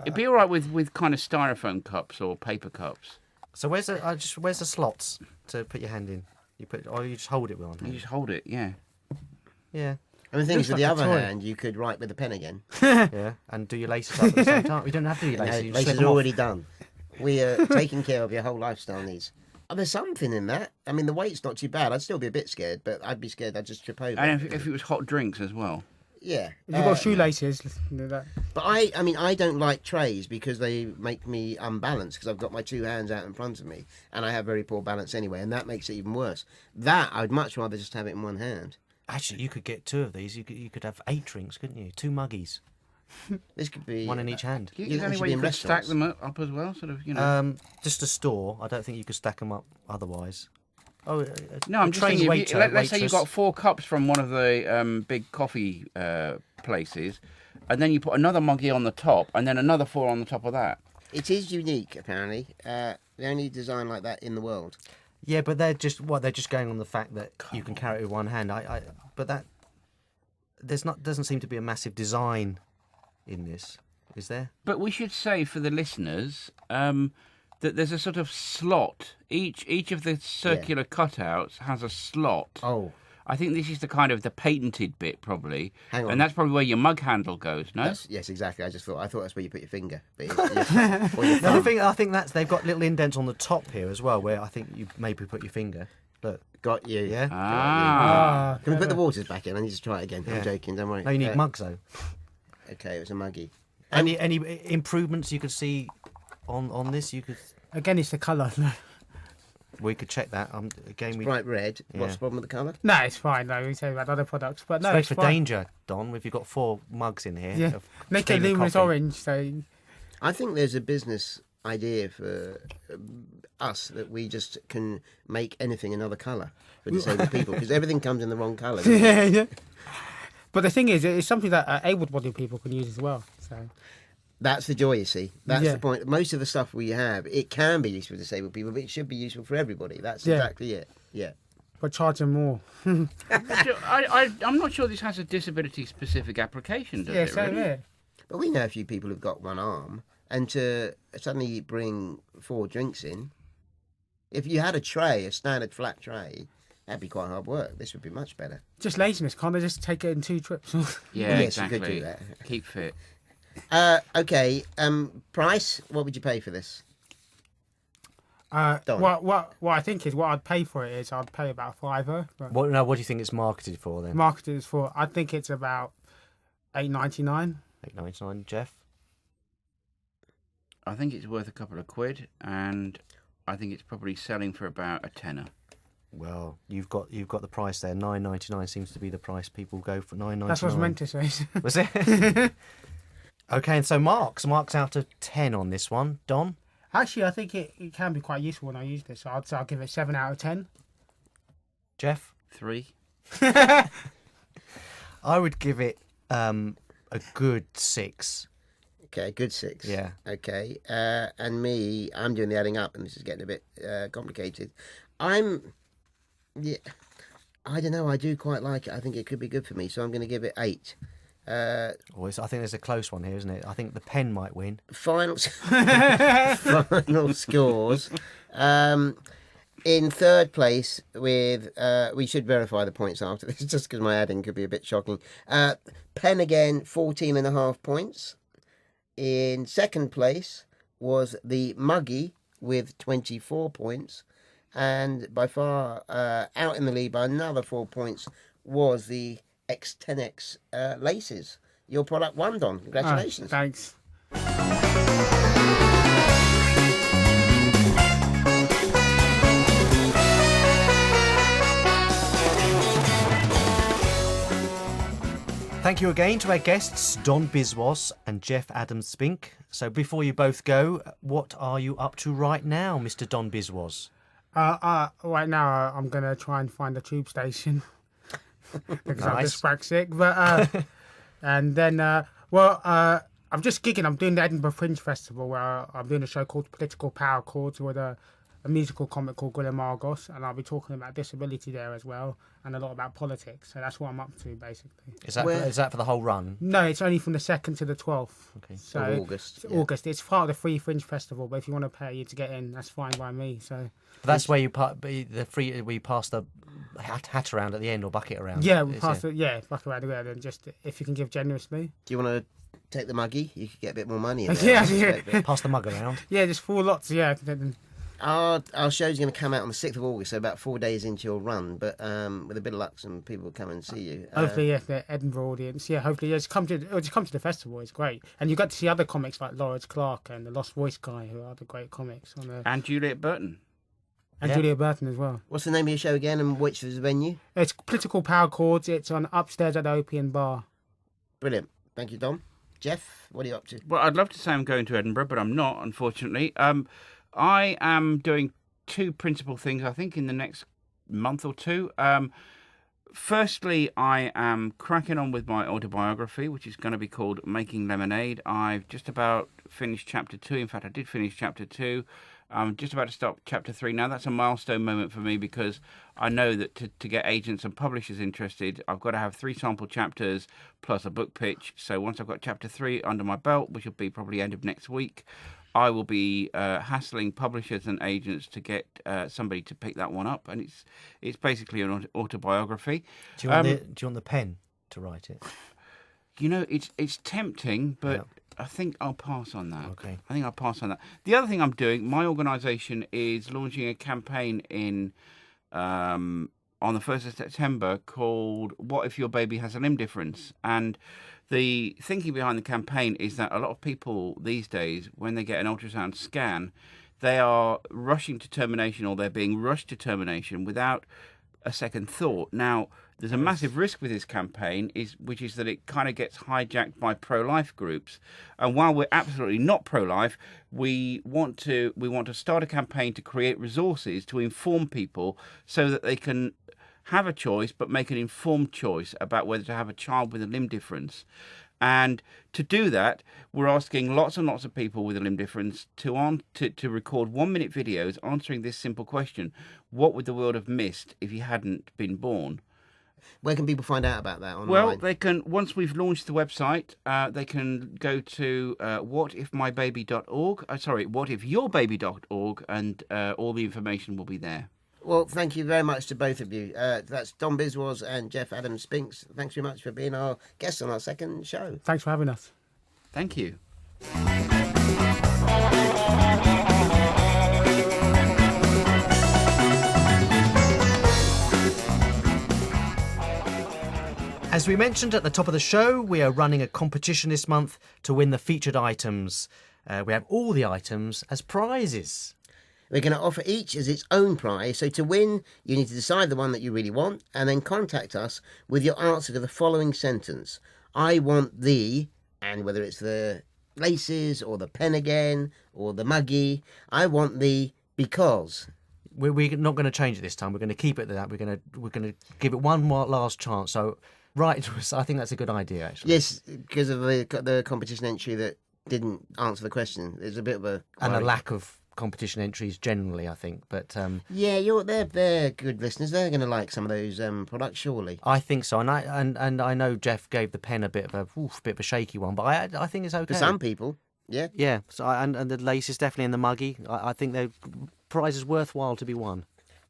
It'd be all right with kind of styrofoam cups or paper cups. So where's the slots to put your hand in? You just hold it with one You hand. just hold it, yeah. Yeah, And the thing is, with the like a other toy. hand, you could write with the pen again. yeah, and do your laces up at the same time. You don't have to do your No, laces. You just laces slip are them off. already done. We are taking care of your whole lifestyle needs. Oh, there's something in that. I mean, the weight's not too bad. I'd still be a bit scared, but I'd be scared I'd just trip over. And if it was hot drinks as well. Yeah. If you've got shoelaces, do that. But I don't like trays because they make me unbalanced because I've got my 2 hands out in front of me and I have very poor balance anyway, and that makes it even worse. That I'd much rather just have it in one hand. Actually, you could get 2 of these. You could have 8 drinks, couldn't you? 2 muggies, This could be one in each hand. Is You there any should way be you in could stack restaurants. them up as well? Sort of, Just a store. I don't think you could stack them up otherwise. Oh No, I'm just thinking, let's say you waitress. got 4 cups from one of the big coffee places, and then you put another muggy on the top, and then another 4 on the top of that. It is unique, apparently. The only design like that in the world. Yeah, but they're just going on the fact that you can carry it with one hand. But that doesn't seem to be a massive design in this, is there? But we should say for the listeners that there's a sort of slot. Each of the circular cutouts has a slot. Oh, I think this is the patented bit probably. Hang on. And that's probably where your mug handle goes, no? yes, exactly. I thought that's where you put your finger. But I think they've got little indents on the top here as well, where I think you maybe put your finger. Look, got you. yeah. Ah. Can we put the waters back in? I need to try it again. Yeah. I'm joking. Don't worry. No, you need mugs though. Okay, it was a muggy. Any improvements you could see on this? Again, it's the colour. We could check that. Again, we Bright red. What's Yeah. the problem with the colour? No, it's fine. No, we say about other products, but no, Space it's for fine. danger, Don. If you've got 4 mugs in here, Yeah, of make it steaming luminous coffee. orange. So I think there's a business idea for us that we just can make anything another colour for disabled people because everything comes in the wrong colour. doesn't it? yeah. But the thing is, it's something that able-bodied people can use as well. So That's the joy, you see. That's Yeah. the point. Most of the stuff we have, it can be useful for disabled people, but it should be useful for everybody. That's Yeah. exactly it. Yeah. but charge them more. I'm not sure this has a disability-specific application, does Yeah, it? same Really? here. But we know a few people who've got one arm, and to suddenly bring 4 drinks in, if you had a tray, a standard flat tray, that'd be quite hard work. This would be much better. Just laziness. Can't they just take it in 2 trips? Yeah, Yes, you exactly. could do that. Keep fit. Okay, price, what would you pay for this? Don. What I think is what I'd pay for it is I'd pay about £5. But What do you think it's marketed for then? marketed is for I think it's about £8.99. £8.99, Jeff? I think it's worth a couple of quid, and I think it's probably selling for about a tenner. Well, you've got the price there. £9.99 seems to be the price people go for. £9.99. That's what I was meant to say. Was it? Okay, and so Mark's out of 10 on this one. Don? Actually, I think it can be quite useful when I use this. So I'd say I'll give it 7 out of 10. Jeff? 3. I would give it a good 6. Okay, good 6. Yeah. Okay, and me, I'm doing the adding up, and this is getting a bit complicated. Yeah, I don't know. I do quite like it. I think it could be good for me, so I'm going to give it 8. I think there's a close one here, isn't it? I think the pen might win. Final scores. In third place with we should verify the points after this, just because my adding could be a bit shocking. Pen again, 14.5 points. In second place was the Muggy with 24 points. And by far out in the lead by another 4 points was the X10X laces. Your product won, Don. Congratulations. Thanks. Thank you again to our guests, Don Biswas and Geoff Adams-Spink. So before you both go, what are you up to right now, Mr. Don Biswas? Right now, I'm going to try and find a tube station because I'm Nice. just dyslexic. But and then, I'm just gigging. I'm doing the Edinburgh Fringe Festival where I'm doing a show called Political Power Chords with a musical comic called Gwilym Argos, and I'll be talking about disability there as well and a lot about politics. So that's what I'm up to, basically. Is that Where- is that for the whole run? No, it's only from the 2nd to the 12th. Okay. So Of August, It's yeah. August. It's part of the Free Fringe Festival, but if you want to pay to get in, that's fine by me. So That's where you pass the hat around at the end or bucket around. yeah, we Is pass it? it. Yeah, back around there. Then just if you can give generously. Do you want to take the Muggy? You could get a bit more money in there. Yeah, I suspect, but- Pass the mug around. Yeah, just 4 lots. Yeah. Our show's going to come out on the 6th of August, so about 4 days into your run. But with a bit of luck, some people will come and see you. Hopefully, yeah, the Edinburgh audience. Yeah, hopefully, just come to the festival. It's great, and you got to see other comics like Lawrence Clark and the Lost Voice guy, who are other great comics on there, And Juliet Burton. and Yeah. Julia Burton as well. What's the name of your show again, and which is the venue? It's Political Power Chords. It's on upstairs at the Opium Bar. Brilliant. Thank you, Dom. Jeff, what are you up to? Well, I'd love to say I'm going to Edinburgh, but I'm not, unfortunately. I am doing 2 principal things, I think, in the next month or 2. Firstly, I am cracking on with my autobiography, which is going to be called Making Lemonade. I've just about finished chapter 2. In fact, I did finish chapter 2. I'm just about to start chapter 3. Now, that's a milestone moment for me because I know that to get agents and publishers interested, I've got to have 3 sample chapters plus a book pitch. So once I've got chapter 3 under my belt, which will be probably end of next week, I will be hassling publishers and agents to get somebody to pick that one up. And it's basically an autobiography. Do you want the pen to write it? You know, it's tempting, but Yeah. I think I'll pass on that. Okay. I think I'll pass on that. The other thing I'm doing, my organisation is launching a campaign on the 1st of September called What If Your Baby Has a Limb Difference? And the thinking behind the campaign is that a lot of people these days, when they get an ultrasound scan, they are rushing to termination or they're being rushed to termination without a second thought. Now, There's a massive risk with this campaign, which is that it kind of gets hijacked by pro-life groups. And while we're absolutely not pro-life, we want to start a campaign to create resources to inform people so that they can have a choice, but make an informed choice about whether to have a child with a limb difference. And to do that, we're asking lots and lots of people with a limb difference to record 1-minute videos answering this simple question: what would the world have missed if you hadn't been born? Where can people find out about that online? Well, they can, once we've launched the website, they can go to whatifmybaby.org, and all the information will be there. Well, thank you very much to both of you. That's Don Biswas and Geoff Adams-Spink. Thanks very much for being our guests on our second show. Thanks for having us. Thank you. As we mentioned at the top of the show, we are running a competition this month to win the featured items. We have all the items as prizes. We're going to offer each as its own prize. So to win, you need to decide the one that you really want and then contact us with your answer to the following sentence. I want the, and whether it's the laces or the pen again or the muggy, I want the because. We're not going to change it this time. We're going to keep it at that. We're going to give it one more last chance. So write to us. I think that's a good idea, actually. Yes, because of the competition entry that didn't answer the question. There's a bit of a... And a lack of competition entries generally, I think. But yeah, they're good listeners. They're going to like some of those products, surely. I think so. And I know Geoff gave the pen a bit of a shaky one, but I think it's okay. For some people, yeah. Yeah. So and the laces definitely in the muggy. I think they're prizes worthwhile to be won.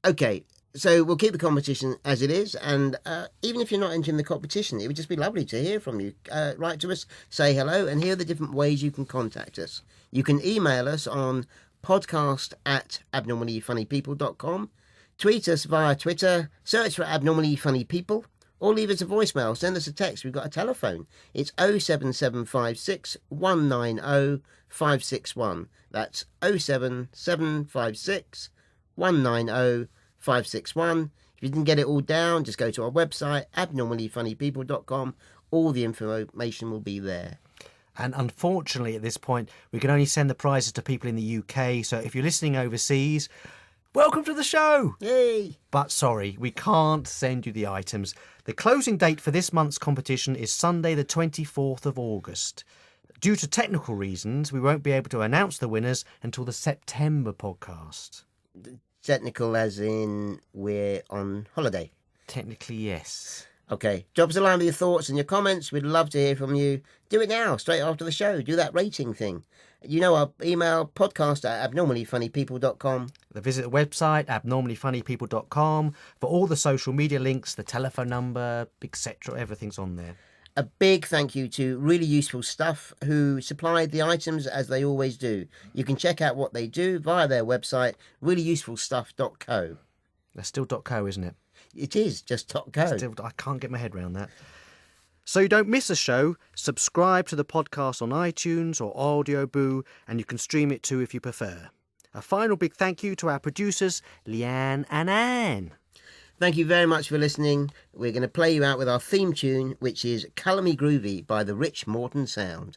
Okay. So we'll keep the competition as it is, and even if you're not entering the competition, it would just be lovely to hear from you. Write to us, say hello, and here are the different ways you can contact us. You can email us on podcast@abnormallyfunnypeople.com, tweet us via Twitter, search for Abnormally Funny People, or leave us a voicemail, send us a text. We've got a telephone. It's 07756 190 561. That's 07756 190 561. If you didn't get it all down, just go to our website, abnormallyfunnypeople.com. All the information will be there. And unfortunately, at this point, we can only send the prizes to people in the UK. So if you're listening overseas, welcome to the show. Yay! But sorry, we can't send you the items. The closing date for this month's competition is Sunday, the 24th of August. Due to technical reasons, we won't be able to announce the winners until the September podcast. Technical as in we're on holiday? Technically, yes. Okay. Drop us a line with your thoughts and your comments. We'd love to hear from you. Do it now, straight after the show. Do that rating thing. You know our email, podcast@abnormallyfunnypeople.com. Visit the website, abnormallyfunnypeople.com, for all the social media links, the telephone number, etc. Everything's on there. A big thank you to Really Useful Stuff, who supplied the items as they always do. You can check out what they do via their website, reallyusefulstuff.co. That's still .co, isn't it? It is just .co. Still, I can't get my head around that. So you don't miss a show, subscribe to the podcast on iTunes or Audioboo, and you can stream it too if you prefer. A final big thank you to our producers, Leanne and Anne. Thank you very much for listening. We're going to play you out with our theme tune, which is Colour Me Groovy by the Rich Morton Sound.